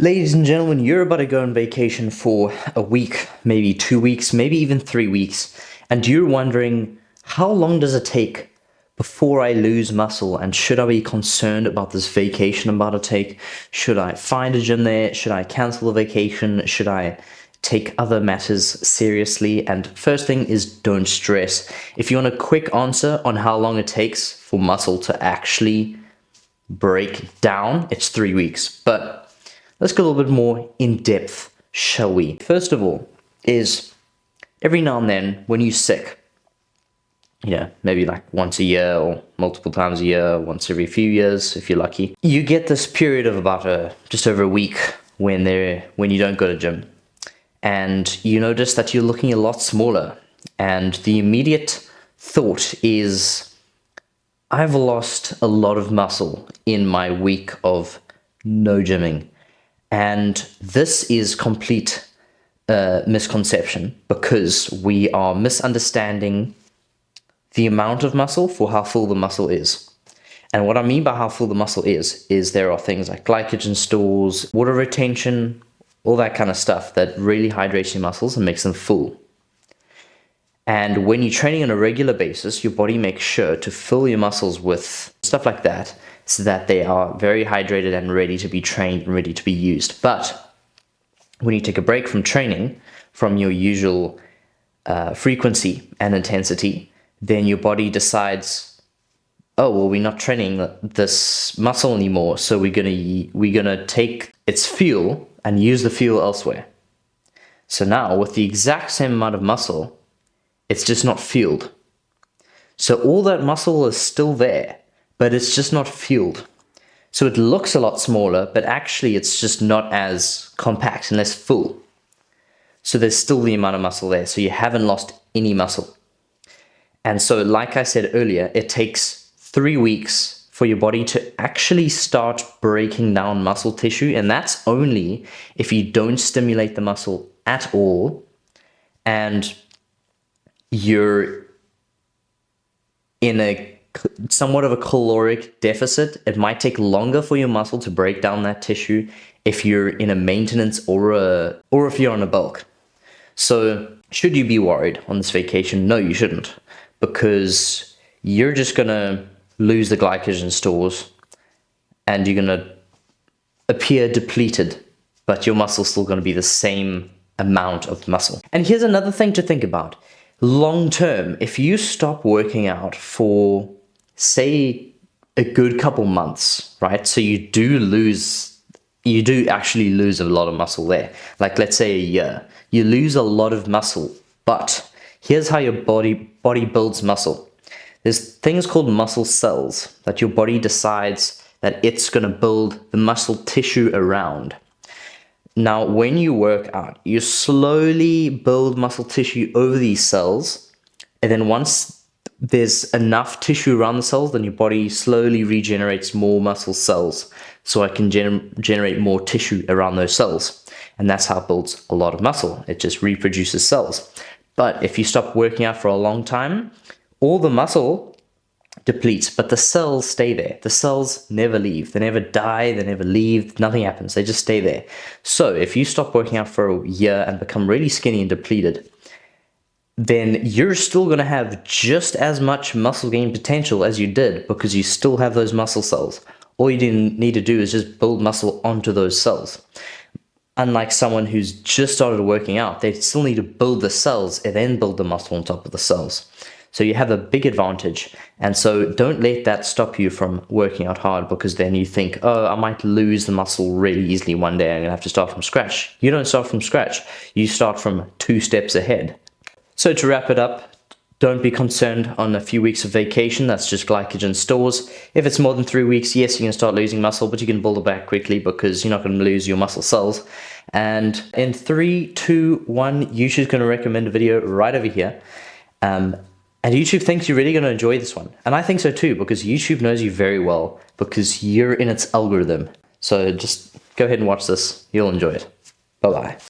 Ladies and gentlemen, you're about to go on vacation for a week, maybe 2 weeks, maybe even 3 weeks, and you're wondering, how long does it take before I lose muscle, and should I be concerned about this vacation I'm about to take? Should I find a gym there? Should I cancel the vacation? Should I take other matters seriously? And first thing is, don't stress. If you want a quick answer on how long it takes for muscle to actually break down, it's 3 weeks. But let's go a little bit more in depth, shall we? First of all, is every now and then when you're sick, maybe like once a year or multiple times a year, once every few years if you're lucky, you get this period of about just over a week when you don't go to gym, and you notice that you're looking a lot smaller, and the immediate thought is, I've lost a lot of muscle in my week of no gymming. And this is complete misconception, because we are misunderstanding the amount of muscle for how full the muscle is. And what I mean by how full the muscle is there are things like glycogen stores, water retention, all that kind of stuff that really hydrates your muscles and makes them full. And when you're training on a regular basis, your body makes sure to fill your muscles with stuff like that, so that they are very hydrated and ready to be trained and ready to be used. But when you take a break from training, from your usual frequency and intensity, then your body decides, oh, well, we're not training this muscle anymore, so we're gonna take its fuel and use the fuel elsewhere. So now, with the exact same amount of muscle, it's just not fueled. So all that muscle is still there, but it's just not fueled. So it looks a lot smaller, but actually it's just not as compact and less full. So there's still the amount of muscle there, so you haven't lost any muscle. And so, like I said earlier, it takes 3 weeks for your body to actually start breaking down muscle tissue, and that's only if you don't stimulate the muscle at all, and you're in a somewhat of a caloric deficit. It might take longer for your muscle to break down that tissue if you're in a maintenance or if you're on a bulk. So should you be worried on this vacation? No, you shouldn't, because you're just gonna lose the glycogen stores and you're gonna appear depleted, but your muscle's still gonna be the same amount of muscle. And here's another thing to think about. Long term, if you stop working out for, say, a good couple months, right? So you do actually lose a lot of muscle there. Like, let's say a year, you lose a lot of muscle, but here's how your body builds muscle. There's things called muscle cells that your body decides that it's going to build the muscle tissue around. Now, when you work out, you slowly build muscle tissue over these cells, and then once there's enough tissue around the cells, then your body slowly regenerates more muscle cells, so it can generate more tissue around those cells. And that's how it builds a lot of muscle. It just reproduces cells. But if you stop working out for a long time, all the muscle depletes, but the cells stay there. The cells never leave. They never die. They never leave. Nothing happens. They just stay there. So if you stop working out for a year and become really skinny and depleted, then you're still going to have just as much muscle gain potential as you did, because you still have those muscle cells. All you need to do is just build muscle onto those cells. Unlike someone who's just started working out, they still need to build the cells and then build the muscle on top of the cells. So you have a big advantage. And so don't let that stop you from working out hard, because then you think, oh, I might lose the muscle really easily one day. I'm going to have to start from scratch. You don't start from scratch. You start from 2 steps ahead. So to wrap it up, don't be concerned on a few weeks of vacation. That's just glycogen stores. If it's more than 3 weeks, yes, you can start losing muscle, but you can build it back quickly, because you're not going to lose your muscle cells. And in 3, 2, 1, YouTube's going to recommend a video right over here. And YouTube thinks you're really going to enjoy this one. And I think so too, because YouTube knows you very well, because you're in its algorithm. So just go ahead and watch this. You'll enjoy it. Bye-bye.